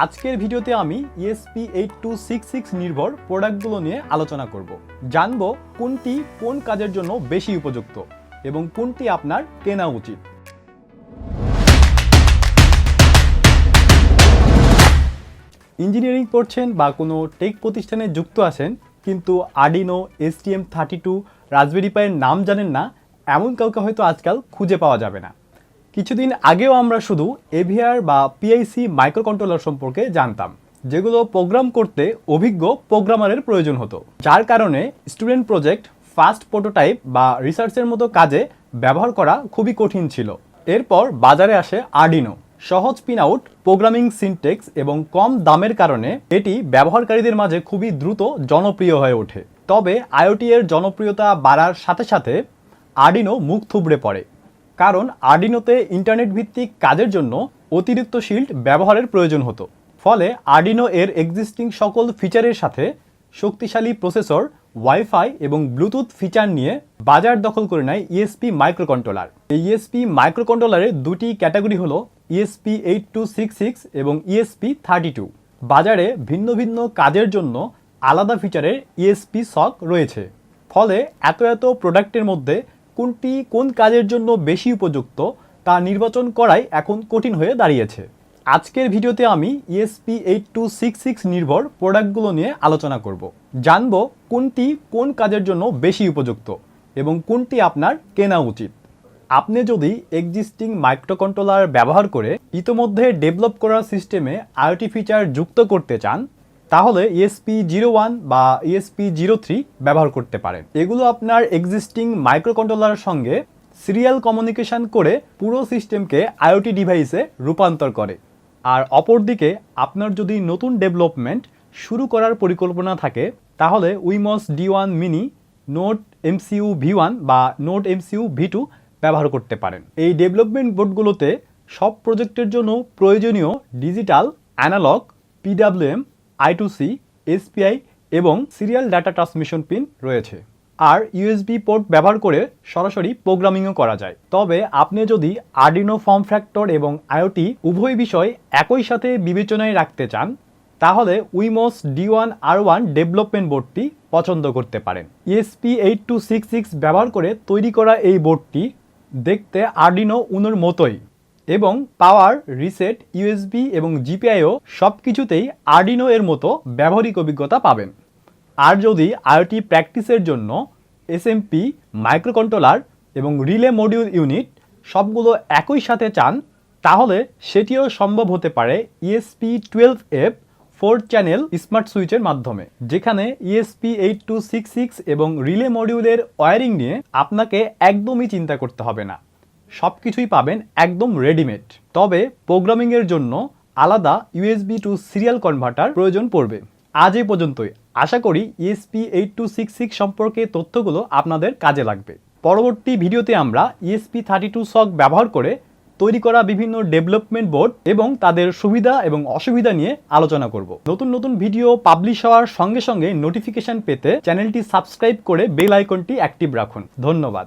আজকের ভিডিওতে আমি ESP8266 নির্ভর প্রোডাক্টগুলো নিয়ে আলোচনা করব। জানবো কোনটি কোন কাজের জন্য বেশি উপযুক্ত এবং কোনটি আপনার কেনা উচিত। ইঞ্জিনিয়ারিং পড়ছেন বা কোনো টেক প্রতিষ্ঠানে যুক্ত আছেন কিন্তু আর্ডিনো, STM32, রাসবেরি পাইয়ের নাম জানেন না, এমন কাউকে হয়তো আজকাল খুঁজে পাওয়া যাবে না। কিছুদিন আগেও আমরা শুধু এভিআর বা পিআইসি মাইক্রোকন্ট্রোলার সম্পর্কে জানতাম, যেগুলো প্রোগ্রাম করতে অভিজ্ঞ প্রোগ্রামারের প্রয়োজন হতো, যার কারণে স্টুডেন্ট প্রজেক্ট, ফাস্ট প্রোটোটাইপ বা রিসার্চের মতো কাজে ব্যবহার করা খুবই কঠিন ছিল। এরপর বাজারে আসে আর্ডিনো। সহজ পিন আউট, প্রোগ্রামিং সিনটেক্স এবং কম দামের কারণে এটি ব্যবহারকারীদের মাঝে খুবই দ্রুত জনপ্রিয় হয়ে ওঠে। তবে আইওটি এর জনপ্রিয়তা বাড়ার সাথে সাথে আর্ডিনো মুখ থুবড়ে পড়ে, কারণ আর্ডিনোতে ইন্টারনেট ভিত্তিক কাজের জন্য অতিরিক্ত শিল্ড ব্যবহারের প্রয়োজন হতো। ফলে আর্ডিনো এর এক্সিস্টিং সকল ফিচারের সাথে শক্তিশালী প্রসেসর, ওয়াইফাই এবং ব্লুটুথ ফিচার নিয়ে বাজার দখল করে নেয় ইএসপি মাইক্রোকন্ট্রোলার। এই ইএসপি মাইক্রোকন্ট্রোলারের দুটি ক্যাটাগরি হলো ESP8266 এবং ESP32। বাজারে ভিন্ন ভিন্ন কাজের জন্য আলাদা ফিচারের ইএসপি সক রয়েছে। ফলে এত প্রোডাক্টের মধ্যে কোনটি কোন কাজের জন্য বেশি উপযুক্ত তা নির্বাচন করাই এখন কঠিন হয়ে দাঁড়িয়েছে। আজকের ভিডিওতে আমি ESP8266 নির্ভর প্রোডাক্টগুলো নিয়ে আলোচনা করব। জানবো কোনটি কোন কাজের জন্য বেশি উপযুক্ত এবং কোনটি আপনার কেনা উচিত। আপনি যদি এক্সিস্টিং মাইক্রোকন্ট্রোলার ব্যবহার করে ইতোমধ্যে ডেভেলপ করা সিস্টেমে আইওটি ফিচার যুক্ত করতে চান, তাহলে ESP01 বা ESP03 ব্যবহার করতে পারেন। এগুলো আপনার এক্সিস্টিং মাইক্রোকন্ট্রোলারের সঙ্গে সিরিয়াল কমিউনিকেশন করে পুরো সিস্টেমকে আইওটি ডিভাইসে রূপান্তর করে। আর অপরদিকে আপনার যদি নতুন ডেভেলপমেন্ট শুরু করার পরিকল্পনা থাকে, তাহলে whims D1 mini, note MCU V1 বা নোট MCU V2 ব্যবহার করতে পারেন। এই ডেভেলপমেন্ট বোর্ডগুলোতে সব প্রজেক্টের জন্য প্রয়োজনীয় digital, analogue, PWM, I2C, SPI এবং সিরিয়াল ডাটা ট্রান্সমিশন পিন রয়েছে। আর USB পোর্ট ব্যবহার করে সরাসরি প্রোগ্রামিংও করা যায়। তবে আপনি যদি আর্ডিনো ফর্ম ফ্যাক্টর এবং আইওটি উভয় বিষয় একই সাথে বিবেচনায় রাখতে চান, তাহলে উইমস D1 R1 ডেভেলপমেন্ট বোর্ডটি পছন্দ করতে পারেন। ESP8266 ব্যবহার করে তৈরি করা এই বোর্ডটি দেখতে আর্ডিনো উনোর মতোই এবং পাওয়ার, রিসেট, USB এবং GPIO সব কিছুতেই আর্ডিনো এর মতো ব্যবহারিক অভিজ্ঞতা পাবেন। আর যদি আইওটি প্র্যাকটিসের জন্য SMP, মাইক্রোকন্ট্রোলার এবং রিলে মডিউল ইউনিট সবগুলো একই সাথে চান, তাহলে সেটিও সম্ভব হতে পারে ESP12F 4 চ্যানেল স্মার্ট সুইচের মাধ্যমে, যেখানে ESP8266 এবং রিলে মডিউলের ওয়্যারিং নিয়ে আপনাকে একদমই চিন্তা করতে হবে না। সব কিছুই পাবেন একদম রেডিমেড। তবে প্রোগ্রামিংয়ের জন্য আলাদা USB টু সিরিয়াল কনভার্টার প্রয়োজন পড়বে। আজ এই পর্যন্তই। আশা করি ESP8266 সম্পর্কে তথ্যগুলো আপনাদের কাজে লাগবে। পরবর্তী ভিডিওতে আমরা ESP32 সক ব্যবহার করে তৈরি করা বিভিন্ন ডেভেলপমেন্ট বোর্ড এবং তাদের সুবিধা এবং অসুবিধা নিয়ে আলোচনা করব। নতুন ভিডিও পাবলিশ হওয়ার সঙ্গে সঙ্গে নোটিফিকেশন পেতে চ্যানেলটি সাবস্ক্রাইব করে বেল আইকনটি অ্যাক্টিভ রাখুন। ধন্যবাদ।